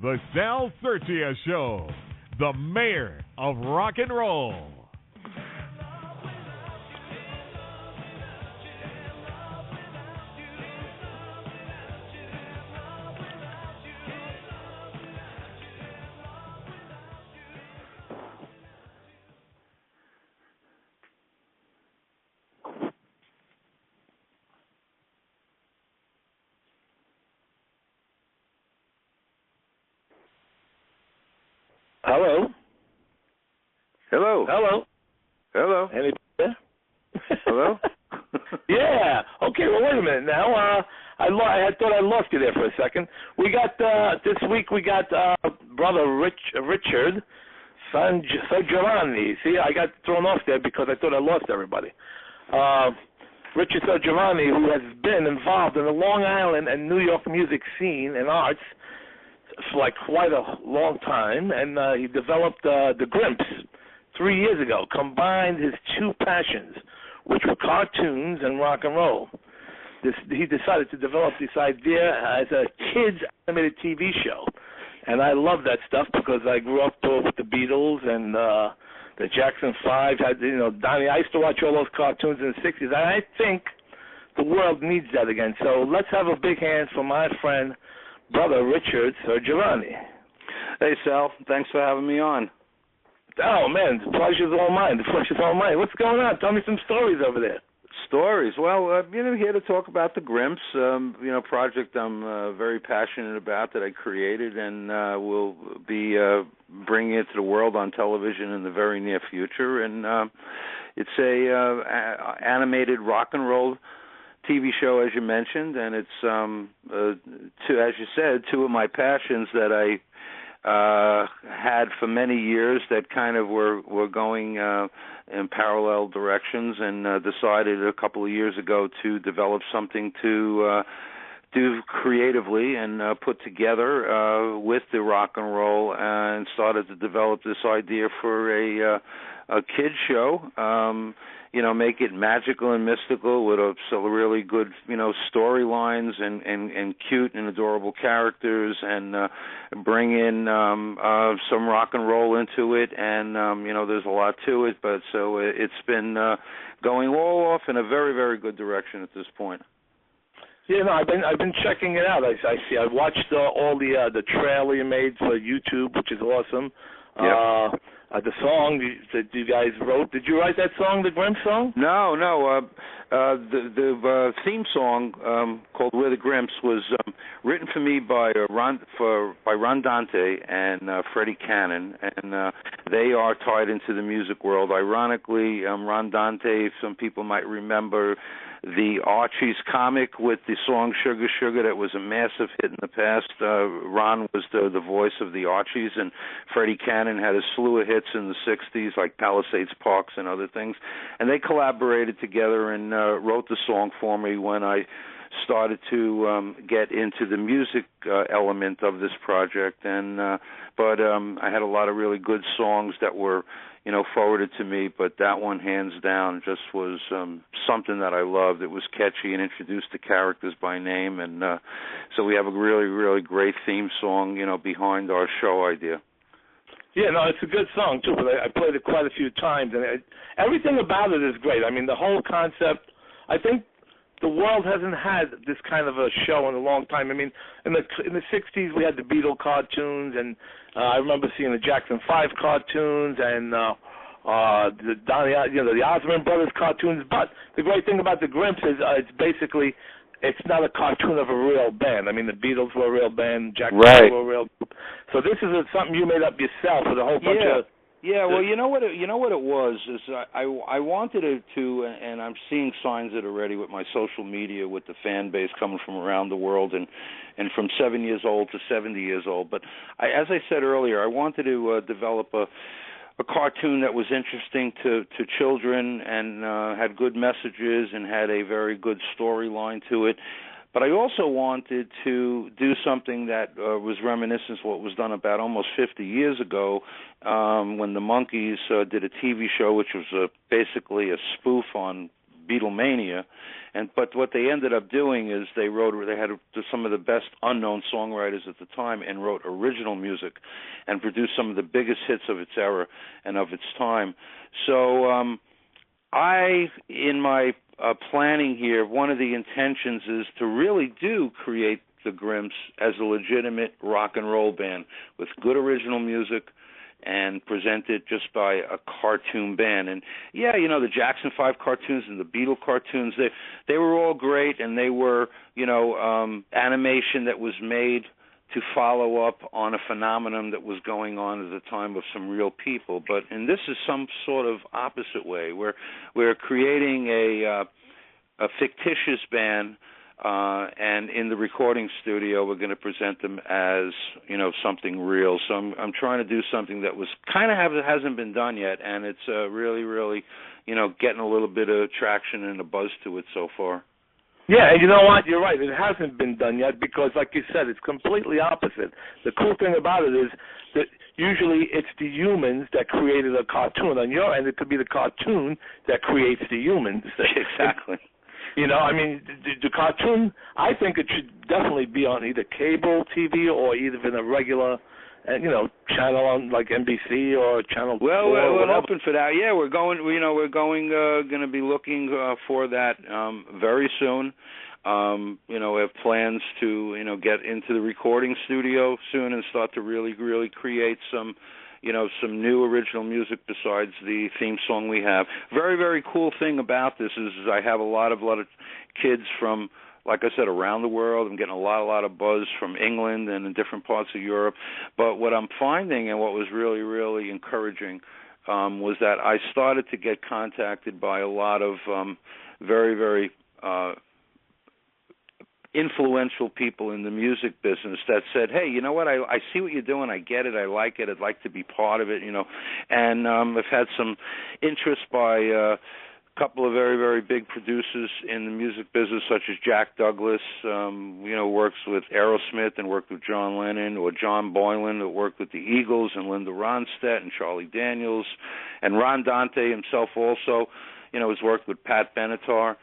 The Sal Sirchia Show, the mayor of rock and roll. Hello. Hello. Hello. Hello. Anybody there? Hello. Yeah. Okay. Well, wait a minute now. I thought I lost you there for a second. We got this week. We got brother Richard Sirgiovanni. See, I got thrown off there because I thought I lost everybody. Richard Sirgiovanni, who has been involved in the Long Island and New York music scene and arts for like quite a long time, and he developed the Grimps 3 years ago, combined his two passions, which were cartoons and rock and roll. He decided to develop this idea as a kids animated TV show, and I love that stuff because I grew up with the Beatles and the Jackson 5, had, Donnie. I used to watch all those cartoons in the 60s, and I think the world needs that again. So let's have a big hand for my friend, brother Richard Sirgiovanni. Hey, Sal. Thanks for having me on. Oh, man, the pleasure's all mine. The pleasure's all mine. What's going on? Tell me some stories over there. Stories. Well, here to talk about the Grimps, project I'm very passionate about that I created and will be bringing it to the world on television in the very near future. And it's a animated rock and roll TV show, as you mentioned, and it's, as you said, two of my passions that I had for many years that kind of were going in parallel directions, and decided a couple of years ago to develop something to do creatively and put together with the rock and roll, and started to develop this idea for a kids show. Make it magical and mystical with some really good, storylines and cute and adorable characters, and bring in some rock and roll into it. And there's a lot to it, but so it's been going all off in a very, very good direction at this point. Yeah, no, I've been checking it out. I see. I watched all the trailer you made for YouTube, which is awesome. Yep. The song that you guys wrote, did you write that song, the Grimps song? No. The theme song called "We're the Grimps" was written for me by Ron Dante and Freddie Cannon, and they are tied into the music world. Ironically, Ron Dante, some people might remember the Archie's comic with the song "Sugar Sugar" that was a massive hit in the past. Ron was the voice of the Archies, and Freddie Cannon had a slew of hits in the 60s, like Palisades Parks and other things. And they collaborated together and wrote the song for me when I started to get into the music element of this project. But I had a lot of really good songs that were forwarded to me, but that one, hands down, just was something that I loved. It was catchy and introduced the characters by name, and so we have a really, really great theme song, behind our show idea. Yeah, no, it's a good song, too, but I played it quite a few times, and everything about it is great. I mean, the whole concept, I think the world hasn't had this kind of a show in a long time. I mean, in the 60s, we had the Beatle cartoons, and I remember seeing the Jackson 5 cartoons, and the Osmond Brothers cartoons. But the great thing about the Grimps is it's not a cartoon of a real band. I mean, the Beatles were a real band, Jackson 5 were a real group. So this is something you made up yourself with a whole bunch of... Yeah, well, you know what it was is I wanted it to, and I'm seeing signs of it already with my social media, with the fan base coming from around the world, and from 7 years old to 70 years old. But as I said earlier, I wanted to develop a cartoon that was interesting to children and had good messages and had a very good storyline to it. But I also wanted to do something that was reminiscent of what was done about almost 50 years ago when the Monkees did a TV show, which was basically a spoof on Beatlemania. But what they ended up doing is they had some of the best unknown songwriters at the time and wrote original music and produced some of the biggest hits of its era and of its time. So in my planning here, one of the intentions is to really do create the Grimps as a legitimate rock and roll band with good original music and present it just by a cartoon band. And yeah, the Jackson 5 cartoons and the Beatle cartoons, they were all great, and they were, animation that was made to follow up on a phenomenon that was going on at the time of some real people. And this is some sort of opposite way. We're creating a fictitious band, and in the recording studio, we're going to present them as, something real. So I'm trying to do something that was hasn't been done yet, and it's really, really, getting a little bit of traction and a buzz to it so far. Yeah, and you know what? You're right. It hasn't been done yet because, like you said, it's completely opposite. The cool thing about it is that usually it's the humans that created a cartoon. On your end, it could be the cartoon that creates the humans. Exactly. The cartoon, I think it should definitely be on either cable TV or either in a regular, channel on like NBC or Channel 4. Well, we're open for that. Yeah, we're going to be looking for that very soon. We have plans to, get into the recording studio soon and start to really, really create some new original music besides the theme song we have. Very, very cool thing about this is I have a lot of kids from, like I said, around the world. I'm getting a lot of buzz from England and in different parts of Europe. But what I'm finding and what was really, really encouraging was that I started to get contacted by a lot of very, very influential people in the music business that said, hey, you know what, I see what you're doing, I get it, I like it, I'd like to be part of it, And I've had some interest by a couple of very, very big producers in the music business, such as Jack Douglas, works with Aerosmith and worked with John Lennon, or John Boylan, that worked with the Eagles, and Linda Ronstadt and Charlie Daniels, and Ron Dante himself also, has worked with Pat Benatar.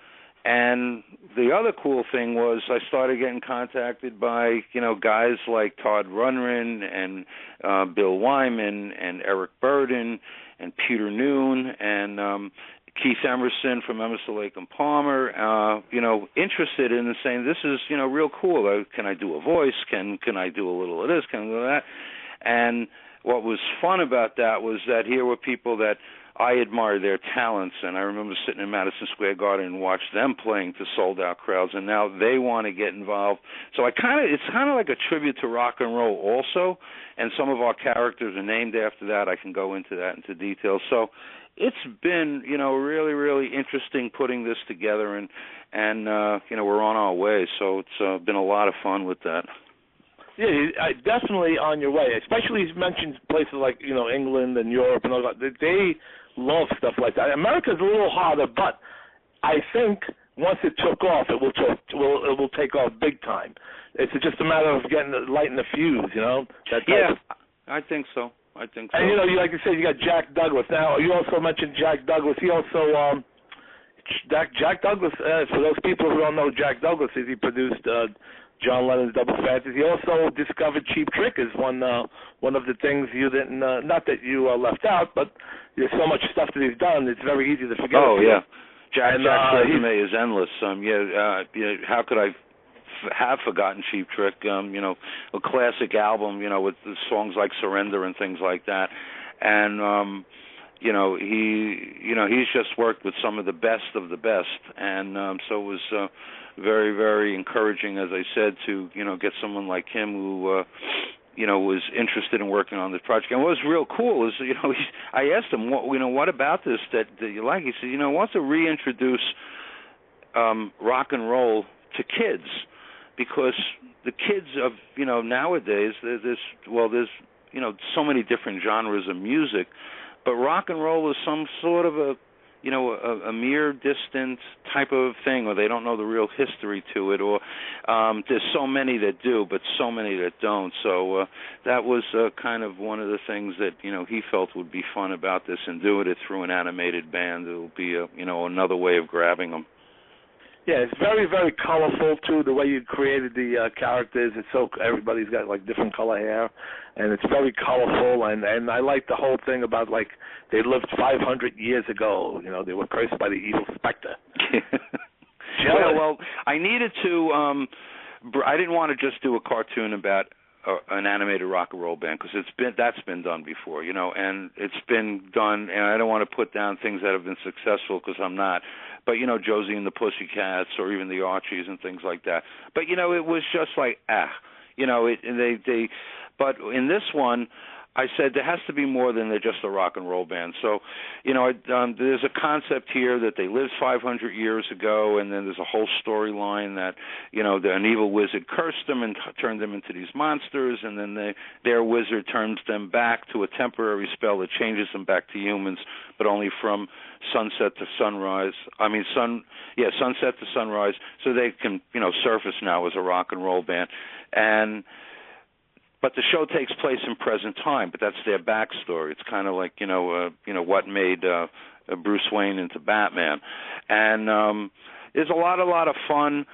And the other cool thing was I started getting contacted by, guys like Todd Rundgren and Bill Wyman and Eric Burden and Peter Noon and Keith Emerson from Emerson, Lake and Palmer, interested in saying, this is, real cool. Can I do a voice? Can I do a little of this? Can I do that? And what was fun about that was that here were people that I admire their talents, and I remember sitting in Madison Square Garden and watched them playing to sold-out crowds, and now they want to get involved. So it's kind of like a tribute to rock and roll also, and some of our characters are named after that. I can go into that into detail. So it's been, really, really interesting putting this together, and we're on our way. So it's been a lot of fun with that. Yeah, definitely on your way. Especially you mentioned places like England and Europe and all that. They love stuff like that. America's a little harder, but I think once it took off, it will take off big time. It's just a matter of lighting the fuse, I think so. And like you said, you got Jack Douglas. Now you also mentioned Jack Douglas. He also Jack Douglas. For those people who don't know Jack Douglas, he produced John Lennon's Double Fantasy. He also discovered Cheap Trick as one of the things you didn't, not that you left out, but there's so much stuff that he's done, it's very easy to forget. Oh, yeah. Jack's resume is endless. How could I have forgotten Cheap Trick? A classic album, with the songs like Surrender and things like that. And, he's just worked with some of the best, and so it was very, very encouraging, as I said, to get someone like him who was interested in working on this project. And what was real cool is I asked him what about this that you like. He said he wants to reintroduce rock and roll to kids, because the kids of nowadays there's so many different genres of music, but rock and roll is some sort of a a mere distant type of thing, or they don't know the real history to it, or there's so many that do, but so many that don't. So that was kind of one of the things that he felt would be fun about this, and doing it through an animated band. It'll be another way of grabbing them. Yeah, it's very, very colorful too. The way you created the characters, it's so everybody's got like different color hair, and it's very colorful. And I like the whole thing about like they lived 500 years ago. They were cursed by the evil Spectar. Well, I needed to. I didn't want to just do a cartoon about an animated rock and roll band, because that's been done before, and it's been done. And I don't want to put down things that have been successful, because I'm not. But Josie and the Pussycats, or even the Archies and things like that. But it was just like But in this one, I said there has to be more than they're just a rock and roll band. So, there's a concept here that they lived 500 years ago, and then there's a whole storyline that, an evil wizard cursed them and turned them into these monsters, and then their wizard turns them back to a temporary spell that changes them back to humans, but only from sunset to sunrise. Sunset to sunrise, so they can, surface now as a rock and roll band. But the show takes place in present time, but that's their backstory. It's kind of like, what made Bruce Wayne into Batman. And there's a lot of fun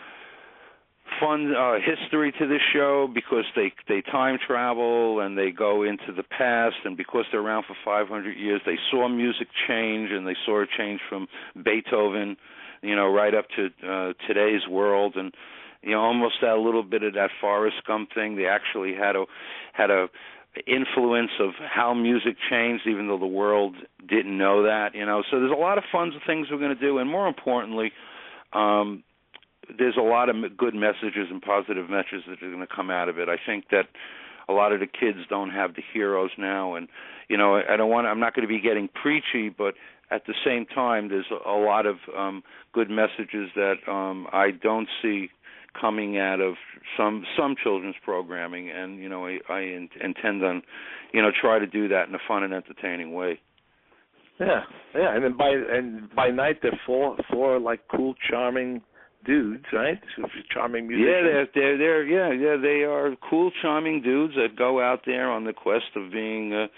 history to this show, because they time travel and they go into the past, and because they're around for 500 years, they saw music change, and they saw it change from Beethoven, right up to today's world, and almost a little bit of that Forrest Gump thing. They actually had a influence of how music changed, even though the world didn't know that. So there's a lot of fun things we're going to do, and more importantly, there's a lot of good messages and positive messages that are going to come out of it. I think that a lot of the kids don't have the heroes now, and I'm not going to be getting preachy, but at the same time, there's a lot of good messages that I don't see coming out of some children's programming, and I intend on try to do that in a fun and entertaining way. Yeah, and then by night they're four like cool, charming dudes, right? Charming musicians. Yeah, they are cool, charming dudes that go out there on the quest of being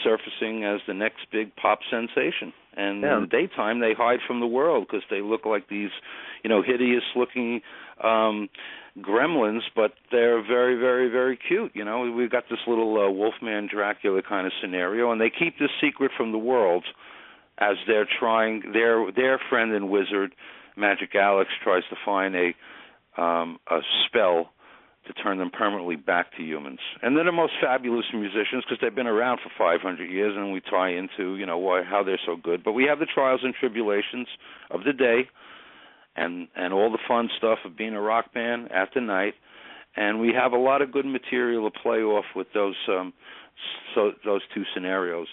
surfacing as the next big pop sensation. And in the daytime, they hide from the world, because they look like these, hideous-looking gremlins, but they're very, very, very cute. We've got this little Wolfman Dracula kind of scenario, and they keep this secret from the world as they're trying. Their friend and wizard, Magic Alex, tries to find a spell to turn them permanently back to humans. And they're the most fabulous musicians, because they've been around for 500 years, and we tie into, how they're so good. But we have the trials and tribulations of the day, and all the fun stuff of being a rock band at the night. And we have a lot of good material to play off with those two scenarios,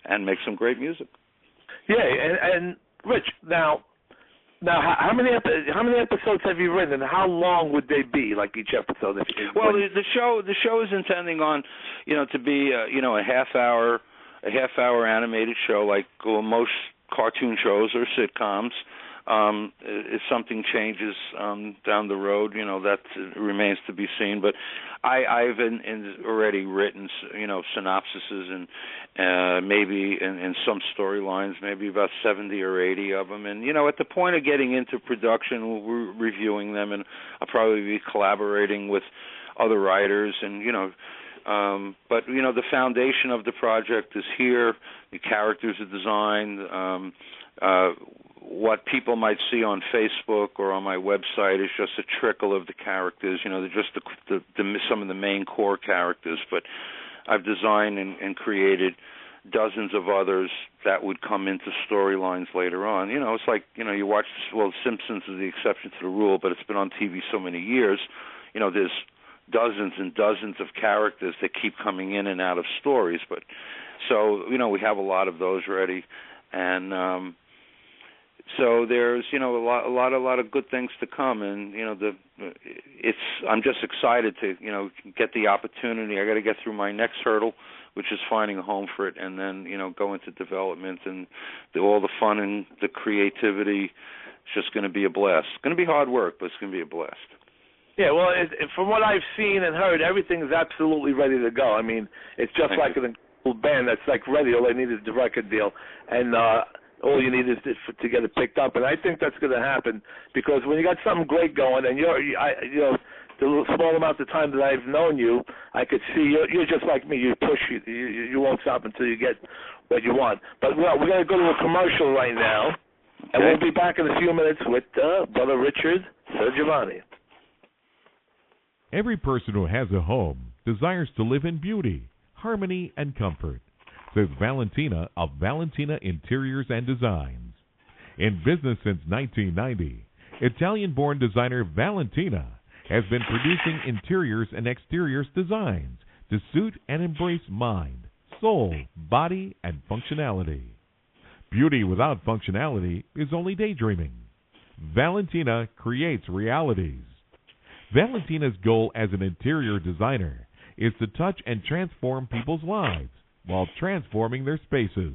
and make some great music. Yeah, and Rich, Now, how many episodes have you written, and how long would they be? Like each episode? The show is intending on, to be a half hour animated show, like most cartoon shows or sitcoms. If something changes down the road, that remains to be seen. But I've already written, synopsises and maybe in some storylines, maybe about 70 or 80 of them. And, at the point of getting into production, we're reviewing them, and I'll probably be collaborating with other writers. And, but, the foundation of the project is here. The characters are designed. What people might see on Facebook or on my website is just a trickle of the characters. They're just some of the main core characters. But I've designed and created dozens of others that would come into storylines later on. It's like, you watch, Simpsons is the exception to the rule, but it's been on TV so many years. There's dozens and dozens of characters that keep coming in and out of stories. But so, we have a lot of those ready. And So there's a lot of good things to come, and I'm just excited to get the opportunity. I got to get through my next hurdle, which is finding a home for it, and then go into development and all the fun and the creativity. It's just going to be a blast. It's going to be hard work, but it's going to be a blast. Yeah, well, from what I've seen and heard, everything is absolutely ready to go. I mean, it's just like an incredible band that's like ready. All they need is the record deal, and all you need is to get it picked up. And I think that's going to happen because when you got something great going, and the small amount of time that I've known you, I could see you're just like me. You push, you won't stop until you get what you want. But we're going to go to a commercial right now, and we'll be back in a few minutes with Brother Richard Sirgiovanni. Every person who has a home desires to live in beauty, harmony, and comfort, says Valentina of Valentina Interiors and Designs. In business since 1990, Italian-born designer Valentina has been producing interiors and exteriors designs to suit and embrace mind, soul, body, and functionality. Beauty without functionality is only daydreaming. Valentina creates realities. Valentina's goal as an interior designer is to touch and transform people's lives while transforming their spaces.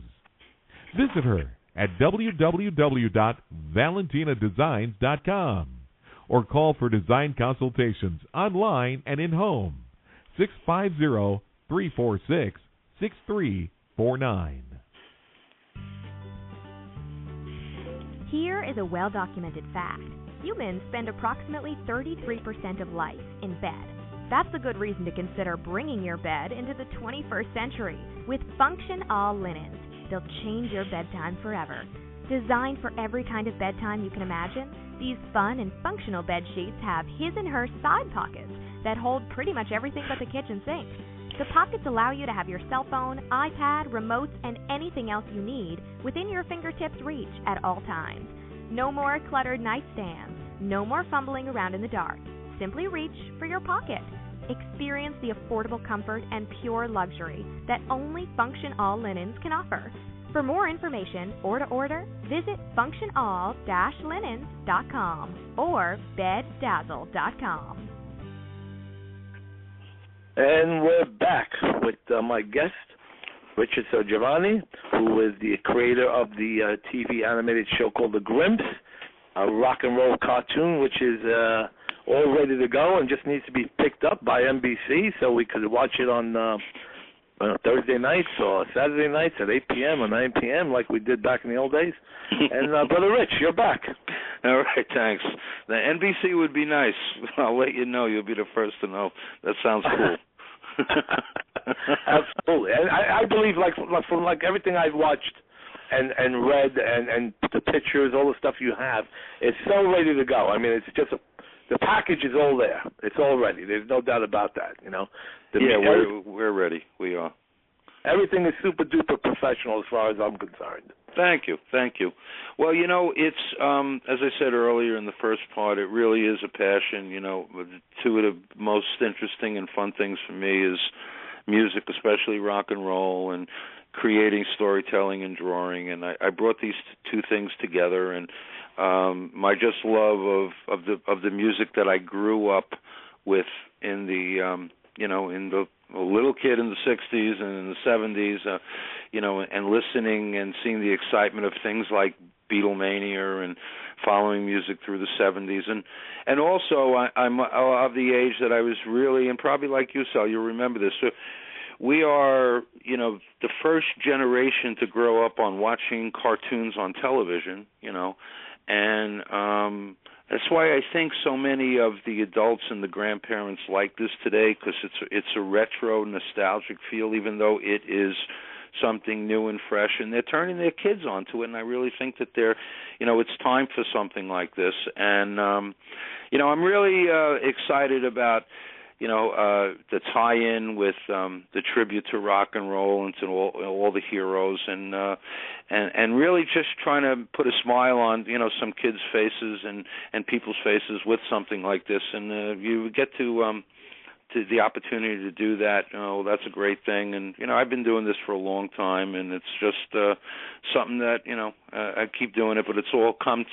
Visit her at www.valentinadesigns.com or call for design consultations online and in-home, 650-346-6349. Here is a well-documented fact. Humans spend approximately 33% of life in bed. That's a good reason to consider bringing your bed into the 21st century with Function All Linens. They'll change your bedtime forever. Designed for every kind of bedtime you can imagine, these fun and functional bed sheets have his and her side pockets that hold pretty much everything but the kitchen sink. The pockets allow you to have your cell phone, iPad, remotes, and anything else you need within your fingertips' reach at all times. No more cluttered nightstands. No more fumbling around in the dark. Simply reach for your pocket. Experience the affordable comfort and pure luxury that only Function All Linens can offer. For more information or to order, visit functionall-linens.com or beddazzle.com. And we're back with my guest, Richard Sirgiovanni, who is the creator of the TV animated show called The Grimps, a rock and roll cartoon which is all ready to go and just needs to be picked up by NBC so we could watch it on Thursday nights or Saturday nights at 8 p.m. or 9 p.m. like we did back in the old days. And Brother Rich, you're back. All right, thanks. The NBC would be nice. I'll let you know. You'll be the first to know. That sounds cool. Absolutely. And I believe, from everything I've watched and read and the pictures, all the stuff you have, it's so ready to go. I mean, it's just the package is all there. It's all ready. There's no doubt about that. We're ready. We are. Everything is super duper professional as far as I'm concerned. Thank you. Well, it's as I said earlier in the first part, it really is a passion. Two of the most interesting and fun things for me is music, especially rock and roll, and creating storytelling and drawing. And I brought these two things together, and my just love of the music that I grew up with in the in the little kid in the 60s and in the 70s, and listening and seeing the excitement of things like Beatlemania and following music through the 70s. And also I'm of the age that I was really, and probably like you, Sal, you'll remember this, so we are, the first generation to grow up on watching cartoons on television, and that's why I think so many of the adults and the grandparents like this today, because it's a retro, nostalgic feel, even though it is something new and fresh, and they're turning their kids onto it, and I really think that it's time for something like this. And, I'm really excited about, the tie-in with the tribute to rock and roll and to all the heroes, and really just trying to put a smile on some kids' faces and people's faces with something like this, and you get to the opportunity to do that, that's a great thing. And I've been doing this for a long time, and it's just something that I keep doing it, but it's all come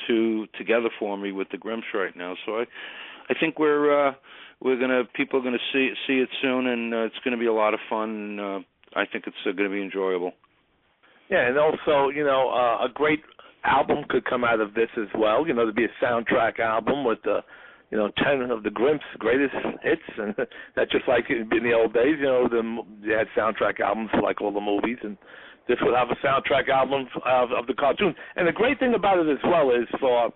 together for me with the Grimps right now. So I think people are gonna see it soon, and it's going to be a lot of fun. And I think it's going to be enjoyable. Yeah, and also a great album could come out of this as well. To be a soundtrack album with 10 of the Grimps' greatest hits, and not just like in the old days. They had soundtrack albums for like all the movies, and this would have a soundtrack album of the cartoon. And the great thing about it as well is for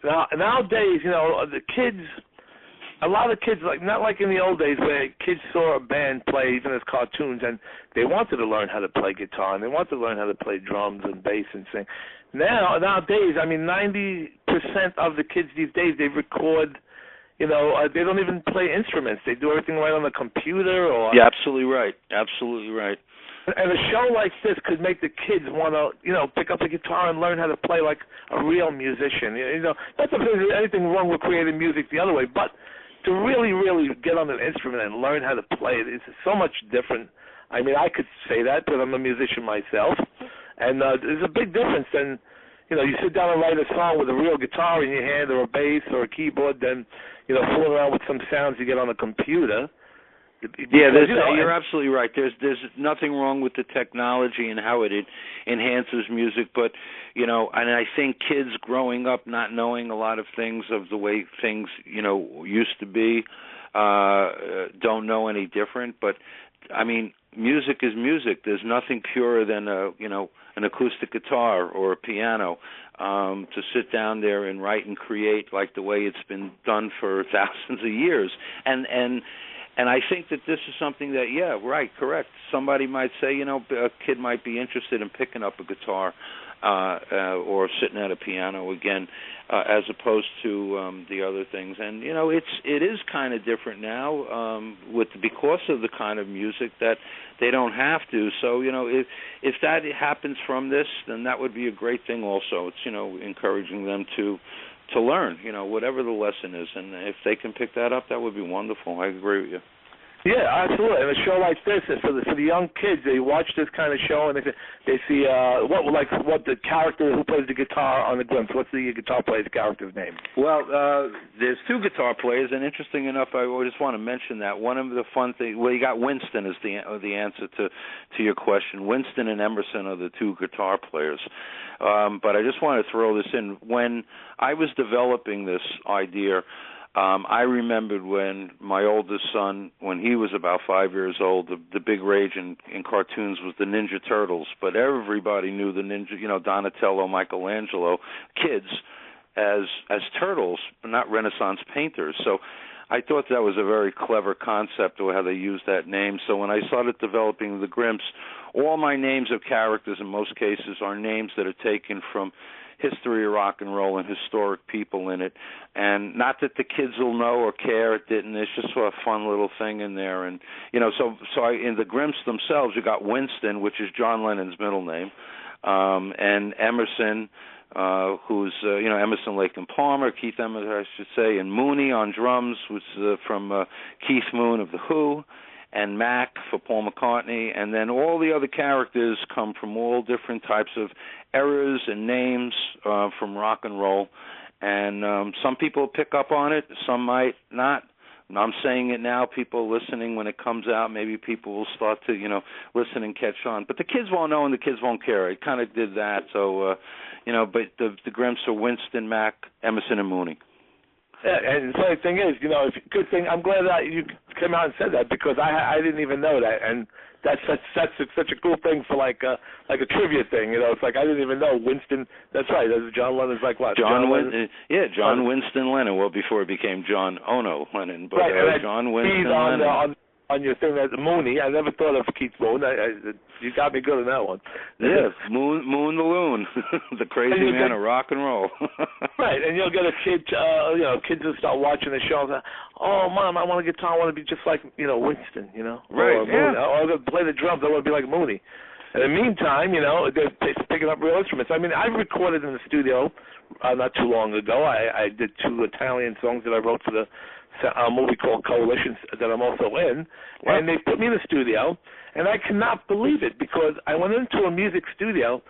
nowadays, the kids. A lot of kids, not like in the old days where kids saw a band play even as cartoons and they wanted to learn how to play guitar and they wanted to learn how to play drums and bass and sing. Nowadays, 90% of the kids these days, they record, they don't even play instruments. They do everything right on the computer. Yeah, absolutely right. Absolutely right. And a show like this could make the kids want to, pick up the guitar and learn how to play like a real musician. Not that there's anything wrong with creating music the other way, but to really, really get on an instrument and learn how to play it is so much different. I could say that because I'm a musician myself, and there's a big difference than, you sit down and write a song with a real guitar in your hand or a bass or a keyboard, then, fooling around with some sounds you get on a computer. Yeah, you're absolutely right. There's nothing wrong with the technology and how it enhances music, but and I think kids growing up not knowing a lot of things of the way things used to be don't know any different. But music is music. There's nothing purer than an acoustic guitar or a piano. To sit down there and write and create like the way it's been done for thousands of years, and I think that this is something that, correct. Somebody might say, a kid might be interested in picking up a guitar or sitting at a piano again, as opposed to the other things. And it is kind of different now because of the kind of music that they don't have to. So if that happens from this, then that would be a great thing. Also, it's encouraging them to learn, whatever the lesson is, and if they can pick that up, that would be wonderful. I agree with you. Yeah, absolutely. And a show like this is for the young kids. They watch this kind of show and they see what the character who plays the guitar on the Grimps. What's the guitar player's character's name? Well, there's two guitar players, and interesting enough, I just want to mention that one of the fun things. Well, you got Winston is the answer to your question. Winston and Emerson are the two guitar players. But I just want to throw this in. When I was developing this idea, I remembered when my oldest son, when he was about 5 years old, the big rage in cartoons was the Ninja Turtles. But everybody knew the Ninja, Donatello, Michelangelo, kids, as turtles, but not Renaissance painters. So I thought that was a very clever concept of how they used that name. So when I started developing the Grimps, all my names of characters in most cases are names that are taken from history of rock and roll and historic people in it. And not that the kids will know or care, it didn't. It's just a fun little thing in there. And, in the Grimps themselves, you got Winston, which is John Lennon's middle name, and Emerson, who's, Emerson, Lake and Palmer, Keith Emerson, I should say, and Mooney on drums, which is from Keith Moon of The Who, and Mac for Paul McCartney, and then all the other characters come from all different types of eras and names from rock and roll, and some people pick up on it, some might not. And I'm saying it now, people listening, when it comes out, maybe people will start to, listen and catch on. But the kids won't know and the kids won't care. It kind of did that, so, but the Grimps are Winston, Mac, Emerson, and Mooney. Yeah, and the funny thing is, good thing. I'm glad that you came out and said that because I didn't even know that, and that's such a cool thing for like a trivia thing. It's like I didn't even know Winston. That's right. John Lennon's like what? John Winston Lennon. Well, before it became John Ono Lennon, but right, John Winston Lennon. On your thing as Mooney, I never thought of Keith Moon. You got me good on that one. Yeah, Moon the Loon, the crazy man of rock and roll. Right, and you'll get a kid, kids will start watching the show and say, "Oh, Mom, I want a guitar. I want to be just like, Winston, Right, or yeah. Or to play the drums. I want to be like Mooney." In the meantime, they're picking up real instruments. I recorded in the studio not too long ago. I did 2 Italian songs that I wrote for the a movie called Coalition that I'm also in, and they put me in the studio, and I cannot believe it because I went into a music studio,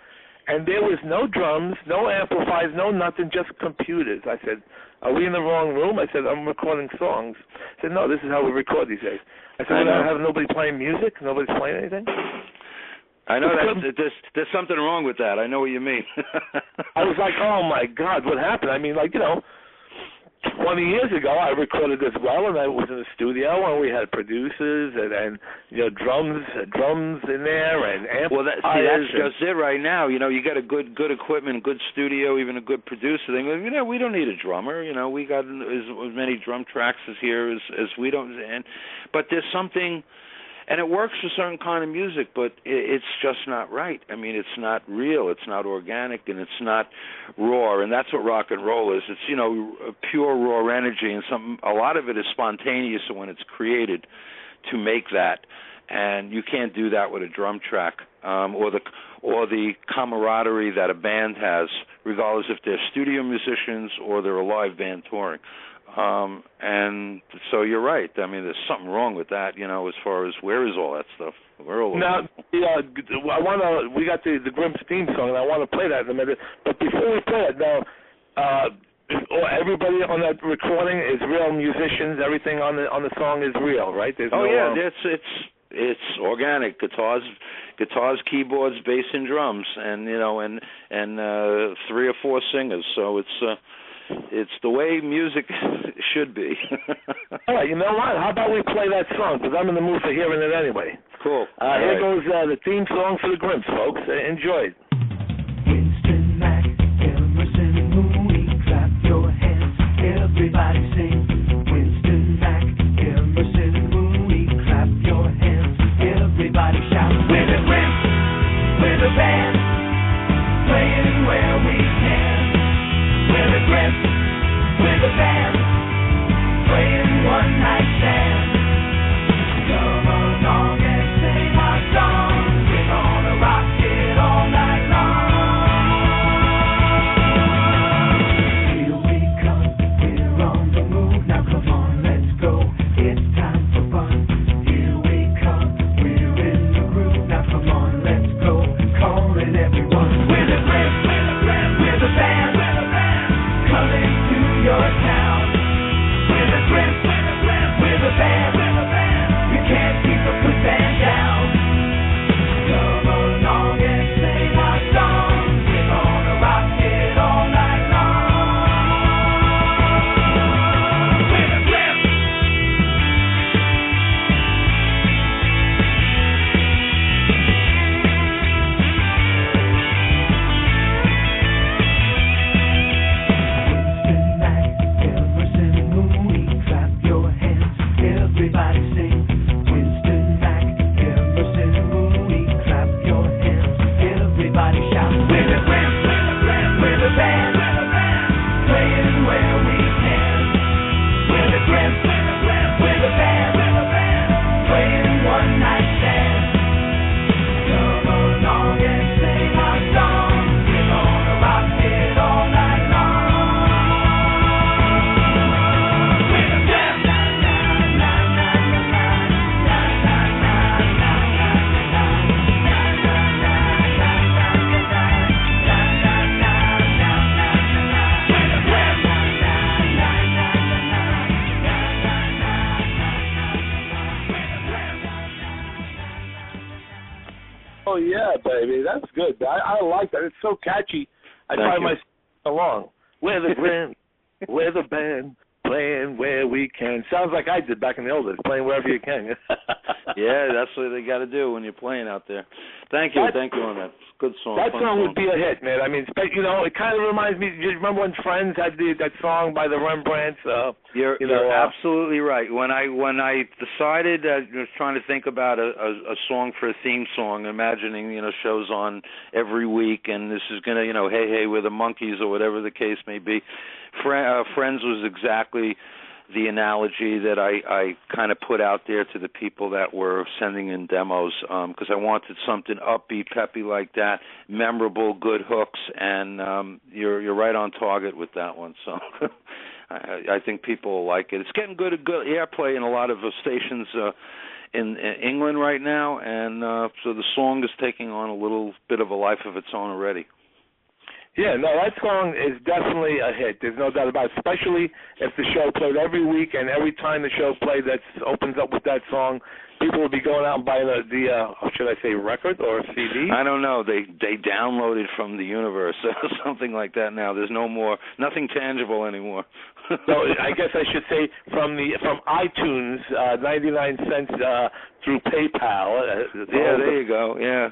and there was no drums, no amplifiers, no nothing, just computers. I said, are we in the wrong room? I said, I'm recording songs. I said, no, this is how we record these days. I said, I have nobody playing music? Nobody's playing anything? I know that there's something wrong with that. I know what you mean. I was like, oh, my God, what happened? I mean, 20 years ago, I recorded this well, and I was in the studio, and we had producers and drums in there, and amplifiers. Well, that's just it right now. You got a good equipment, good studio, even a good producer thing. We don't need a drummer. We got as many drum tracks here as we don't. But there's something. And it works for certain kind of music, but it's just not right. I mean, it's not real, it's not organic, and it's not raw. And that's what rock and roll is. It's, pure raw energy, and a lot of it is spontaneous when it's created to make that. And you can't do that with a drum track or the camaraderie that a band has, regardless if they're studio musicians or they're a live band touring. And so you're right. I mean, there's something wrong with that, as far as where is all that stuff? Now, we got the Grimps theme song, and I want to play that in a minute. But before we play it, now, everybody on that recording is real musicians. Everything on the song is real, right? There's it's organic. Guitars, keyboards, bass, and drums, and 3 or 4 singers. So it's the way music should be. All right, you know what? How about we play that song? Because I'm in the mood for hearing it anyway. Cool. Here goes the theme song for the Grimps, folks. Enjoy. Winston Mac, Emerson, Mooney, clap your hands. Everybody sing. Winston Mac, Emerson, Mooney, clap your hands. Everybody shout. We're the Grimps, we're the band, playing where we can. We're the Grimps, we're the band, playing one night stand. Come along and sing our song. We're gonna rock it all night long. Here we come, we're on the move. Now come on, let's go. It's time for fun. Here we come, we're in the groove. Now come on, let's go. Calling everyone. We're the Grimps, we're the band. Coming to your town. We're the Grimps, we're the band. You can't keep a good band down. Come along and sing our song. We're gonna rock it all night long. We're the Grimps. Everybody sing. Winston Mac, Emerson, Mooney, clap your hands. Everybody shout. We're the Grimps, we're the band, playing where we can. We're the Grimps, we're the band, playing one night stand. Come along and sing our song. We're gonna rock it all night long. Oh, yeah, baby. That's good. I like that. It's so catchy. I find myself along. We're the Grimps, we're the band, playing where we can. Sounds like I did back in the old days, playing wherever you can. Yeah, that's what they got to do when you're playing out there. Thank you on that. Good song. That song would be a hit, man. I mean, it kind of reminds me. You remember when Friends had that song by the Rembrandts? You're absolutely right. When I decided, I was trying to think about a song for a theme song, imagining shows on every week, and this is gonna hey hey we're the Monkees or whatever the case may be. Friends was exactly the analogy that I kind of put out there to the people that were sending in demos, because I wanted something upbeat, peppy like that, memorable, good hooks, and you're right on target with that one. So I think people will like it. It's getting good airplay in a lot of stations in England right now, and so the song is taking on a little bit of a life of its own already. Yeah, no, that song is definitely a hit. There's no doubt about it, especially if the show played every week, and every time the show played that opens up with that song, people will be going out and buying the should I say, record or CD? I don't know. They download it from the universe or something like that now. There's nothing tangible anymore. So I guess I should say from iTunes, 99 cents through PayPal. There you go. Yeah.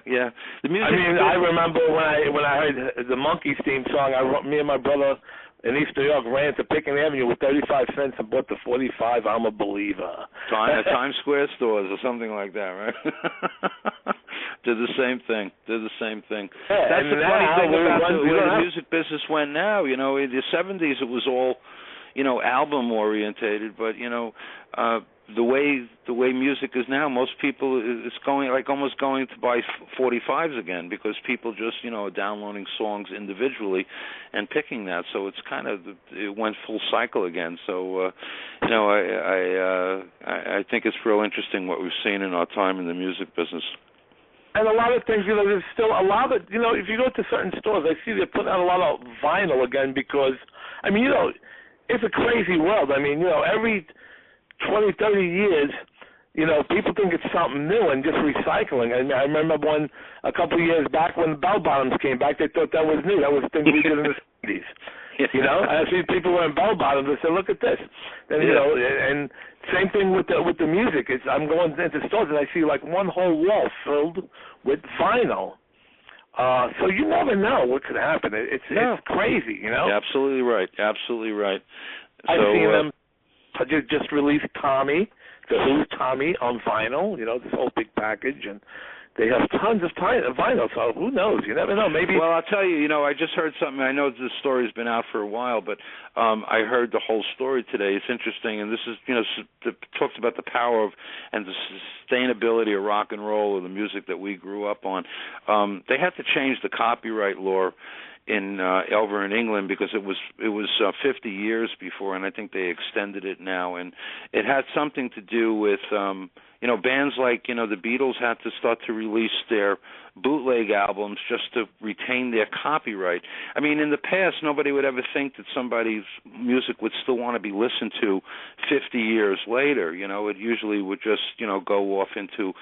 The music. I mean, I remember when I heard the Monkees theme song. Me and my brother in East New York ran to Pickens Avenue with 35 cents and bought the 45. I'm a believer. Times Square stores or something like that, right? Did the same thing. Yeah, that's the funny thing about where the music business went now. In the 70s it was all, album orientated, but the way music is now, most people it's almost going to buy 45s again, because people just are downloading songs individually and picking that. So it's it went full cycle again. So I think it's real interesting what we've seen in our time in the music business. And a lot of things, there's still a lot of, if you go to certain stores, I see they're putting out a lot of vinyl again because, it's a crazy world. Every 20, 30 years, people think it's something new and just recycling. I remember a couple of years back when bell bottoms came back, they thought that was new. That was things we did in the 70s. I see people wearing bell bottoms. I said, look at this. And, and same thing with the music. I'm going into stores and I see like one whole wall filled with vinyl. So you never know what could happen. It's crazy, Absolutely right. I've seen them just released Tommy, the Who's Tommy on vinyl, this whole big package, and they have tons of vinyl, so who knows? You never know. Maybe. Well, I'll tell you, I just heard something. I know this story's been out for a while, but I heard the whole story today. It's interesting, and this is, talks about the power of and the sustainability of rock and roll and the music that we grew up on. They had to change the copyright law in over in England because it was 50 years before, and I think they extended it now, and it had something to do with bands like the Beatles had to start to release their bootleg albums just to retain their copyright. In the past, nobody would ever think that somebody's music would still want to be listened to 50 years later. It usually would just go off into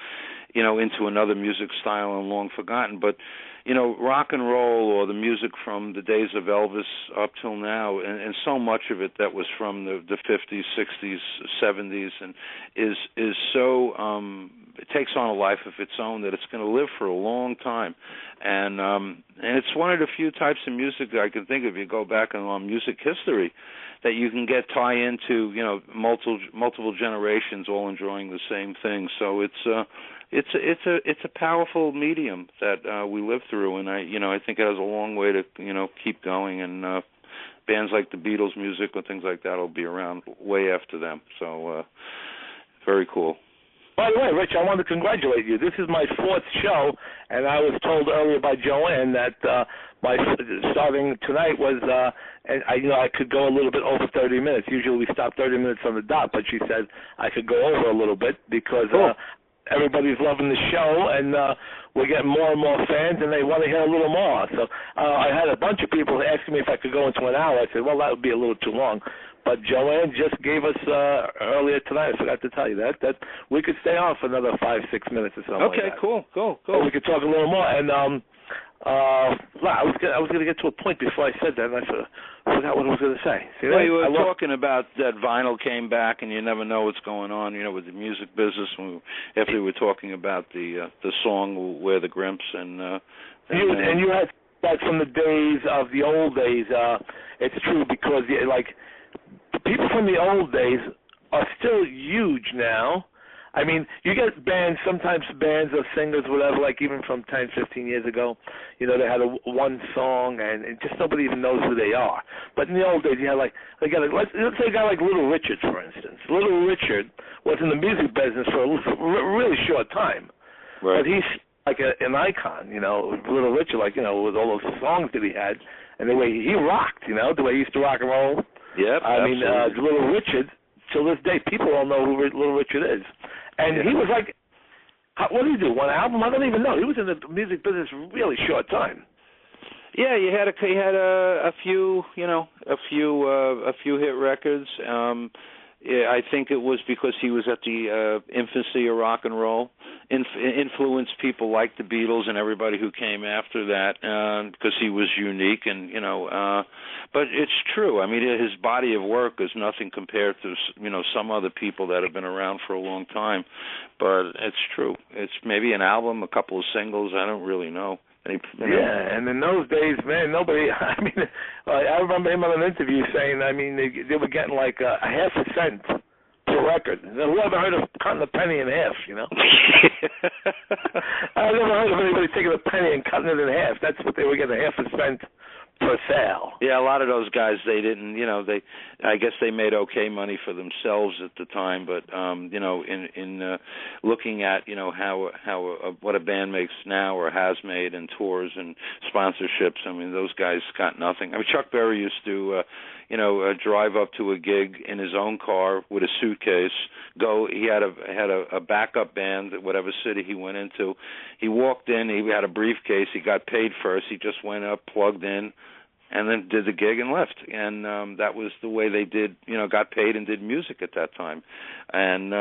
another music style and long forgotten. But rock and roll, or the music from the days of Elvis up till now, and so much of it that was from the 50s, 60s, 70s, and is so it takes on a life of its own that it's going to live for a long time, and it's one of the few types of music that I can think of. You go back on music history, that you can tie into multiple generations all enjoying the same thing. So it's a powerful medium that we live through, and I think it has a long way to keep going, and bands like the Beatles music and things like that will be around way after them. So very cool. By the way, Rich, I want to congratulate you. This is my 4th show, and I was told earlier by Joanne that my starting tonight was, and I could go a little bit over 30 minutes. Usually we stop 30 minutes on the dot, but she said I could go over a little bit because everybody's loving the show, and we're getting more and more fans, and they want to hear a little more. So I had a bunch of people asking me if I could go into an hour. I said, well, that would be a little too long. But Joanne just gave us earlier tonight, I forgot to tell you that we could stay on for another 5-6 minutes or something. Okay, like that. Cool. Or we could talk a little more. And I was going to get to a point before I said that, and I forgot what I was going to say. See, well, you were talking about that vinyl came back, and you never know what's going on, with the music business. After we were talking about the song "Where the Grimps," and you had that from the days of the old days. It's true because people from the old days are still huge now. You get sometimes bands or singers, whatever, like even from 10, 15 years ago, they had one song and just nobody even knows who they are. But in the old days, you had let's say a guy like Little Richard, for instance. Little Richard was in the music business for a really short time. Right. But he's like an icon, Little Richard, with all those songs that he had and the way he rocked, the way he used to rock and roll. Yep, I mean, Little Richard, till this day, people don't know who Little Richard is. And he was like, what did he do, one album? I don't even know. He was in the music business a really short time. Yeah, he had a few, a few hit records. I think it was because he was at the infancy of rock and roll, influenced people like the Beatles and everybody who came after that, because he was unique and but it's true. I mean, his body of work is nothing compared to some other people that have been around for a long time, but it's true. It's maybe an album, a couple of singles. I don't really know. Yeah, and in those days, man, nobody. I mean, I remember him on an interview saying, I mean, they were getting like a half a cent per record. Who ever heard of cutting a penny in half? I've never heard of anybody taking a penny and cutting it in half. That's what they were getting, a half a cent per sale. Yeah, a lot of those guys, they didn't, I guess they made okay money for themselves at the time, but in looking at how what a band makes now or has made in tours and sponsorships, I mean, those guys got nothing. I mean, Chuck Berry used to drive up to a gig in his own car with a suitcase. He had a backup band at whatever city he went into. He walked in, he had a briefcase, he got paid first, he just went up, plugged in, and then did the gig and left. And that was the way they did, got paid and did music at that time. And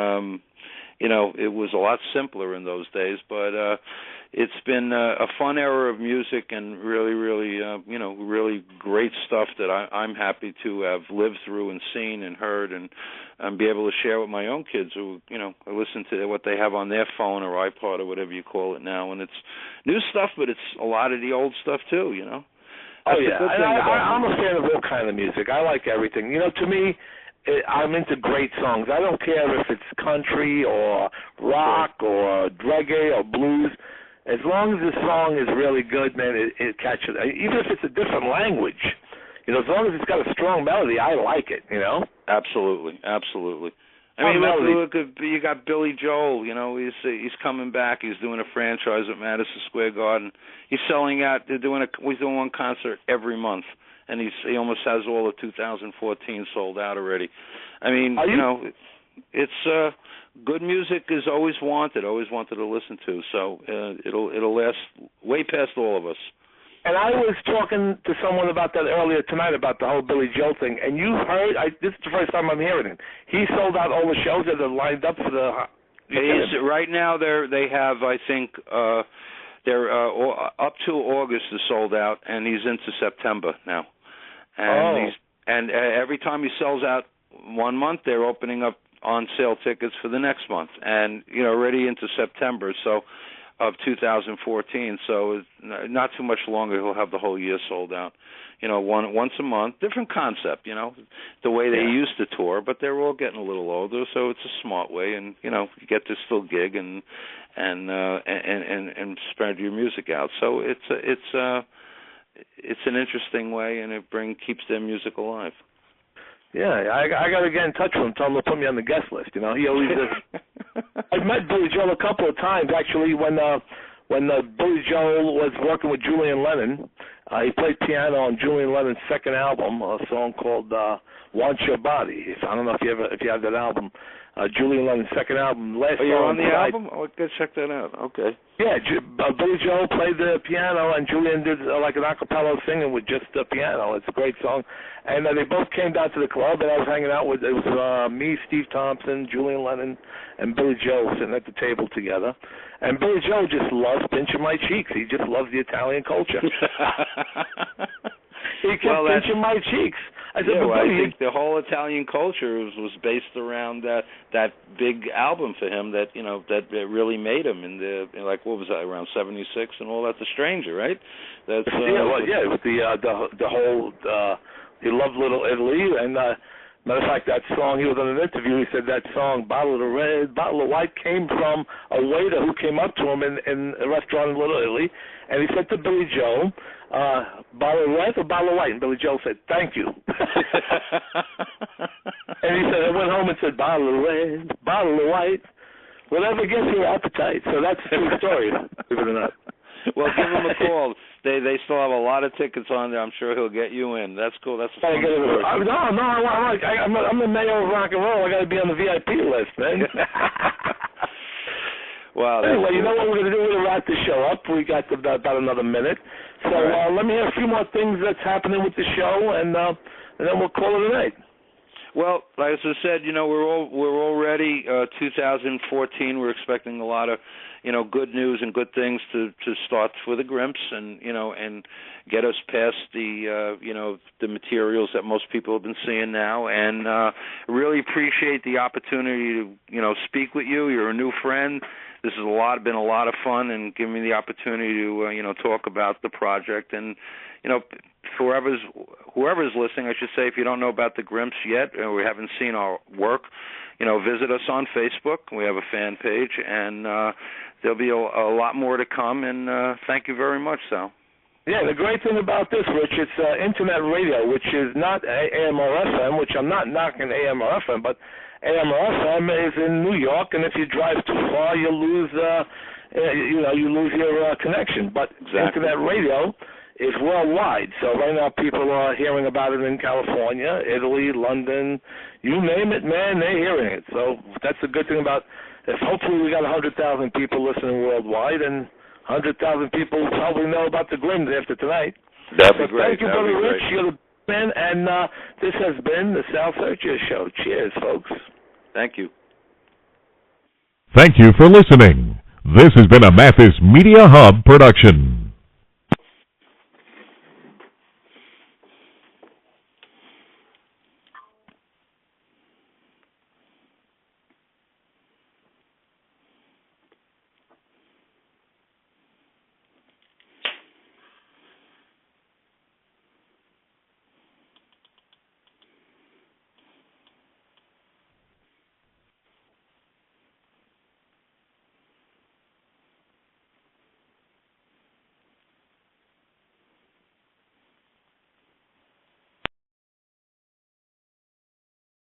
it was a lot simpler in those days, but it's been a fun era of music and really, really, really great stuff that I'm happy to have lived through and seen and heard and be able to share with my own kids who, listen to what they have on their phone or iPod or whatever you call it now. And it's new stuff, but it's a lot of the old stuff too, Oh, yeah. I'm a fan of all kind of music. I like everything. To me, I'm into great songs. I don't care if it's country or rock or reggae or blues. As long as the song is really good, man, it catches. Even if it's a different language, as long as it's got a strong melody, I like it. Absolutely. I mean, look, you got Billy Joel. He's coming back. He's doing a franchise at Madison Square Garden. He's selling out. He's doing one concert every month, and he almost has all of 2014 sold out already. I mean, it's good music is always wanted to listen to. So it'll last way past all of us. And I was talking to someone about that earlier tonight, about the whole Billy Joel thing. And you heard, this is the first time I'm hearing it. He sold out all the shows that are lined up for the... Right now, they have, I think, they're up to August is sold out, and he's into September now. And every time he sells out 1 month, they're opening up on sale tickets for the next month, and already into September. So. Of 2014, so not too much longer. He'll have the whole year sold out. Once a month, different concept. The way they used to tour, but they're all getting a little older, so it's a smart way, and you get to still gig and spread your music out. So it's an interesting way, and it keeps their music alive. Yeah, I got to get in touch with him, tell him to put me on the guest list. He always does. I've met Billy Joel a couple of times, actually, when Billy Joel was working with Julian Lennon. He played piano on Julian Lennon's second album, a song called Want Your Body. I don't know if you have that album. Julian Lennon's second album. You're on the album? Oh, I gotta check that out. Okay. Yeah, Billy Joel played the piano, and Julian did like an a cappella singing with just the piano. It's a great song. And they both came down to the club, and I was hanging out with, it was me, Steve Thompson, Julian Lennon, and Billy Joel sitting at the table together. And Billy Joel just loves pinching my cheeks. He just loves the Italian culture. He kept pinching my cheeks. I said, I think the whole Italian culture was based around that big album for him that really made him in what was that, around 76 and all that, The Stranger, right? That's with the whole he loved Little Italy, and matter of fact, that song, he was on an interview, he said that song, Bottle of Red, Bottle of White, came from a waiter who came up to him in a restaurant in Little Italy, and he said to Billy Joel, bottle of red or bottle of white? And Billy Joel said, thank you. And he said, I went home and said, bottle of red, bottle of white, whatever gets your appetite. So that's a true story, believe it or not. Well, give him a call. They still have a lot of tickets on there. I'm sure he'll get you in. That's cool. That's a fun story. I'm the mayor of rock and roll. I got to be on the VIP list, man. Wow. Anyway, cool. You know what we're going to do? We're going to wrap the show up. We got about another minute. So let me hear a few more things that's happening with the show, and then we'll call it a night. Well, like I said, we're already 2014. We're expecting a lot of, good news and good things to start for the Grimps, and and get us past the the materials that most people have been seeing now. And really appreciate the opportunity to speak with you. You're a new friend. This has been a lot of fun, and giving me the opportunity to talk about the project. And whoever's listening, I should say, if you don't know about the Grimps yet, or we haven't seen our work, visit us on Facebook. We have a fan page, and there'll be a lot more to come. And thank you very much, Sal. Yeah, the great thing about this, Rich, it's internet radio, which is not AM or FM, which I'm not knocking AM or FM, but AM or FM is in New York, and if you drive too far, you lose your connection. But internet radio is worldwide. So right now people are hearing about it in California, Italy, London, you name it, man, they're hearing it. So that's the good thing about it. Hopefully we got 100,000 people listening worldwide, and 100,000 people probably know about the Grimps after tonight. That'd be great. Thank you, Brother Rich. You're the man, and this has been the Sal Sirchia Show. Cheers, folks. Thank you. Thank you for listening. This has been a Mathis Media Hub production.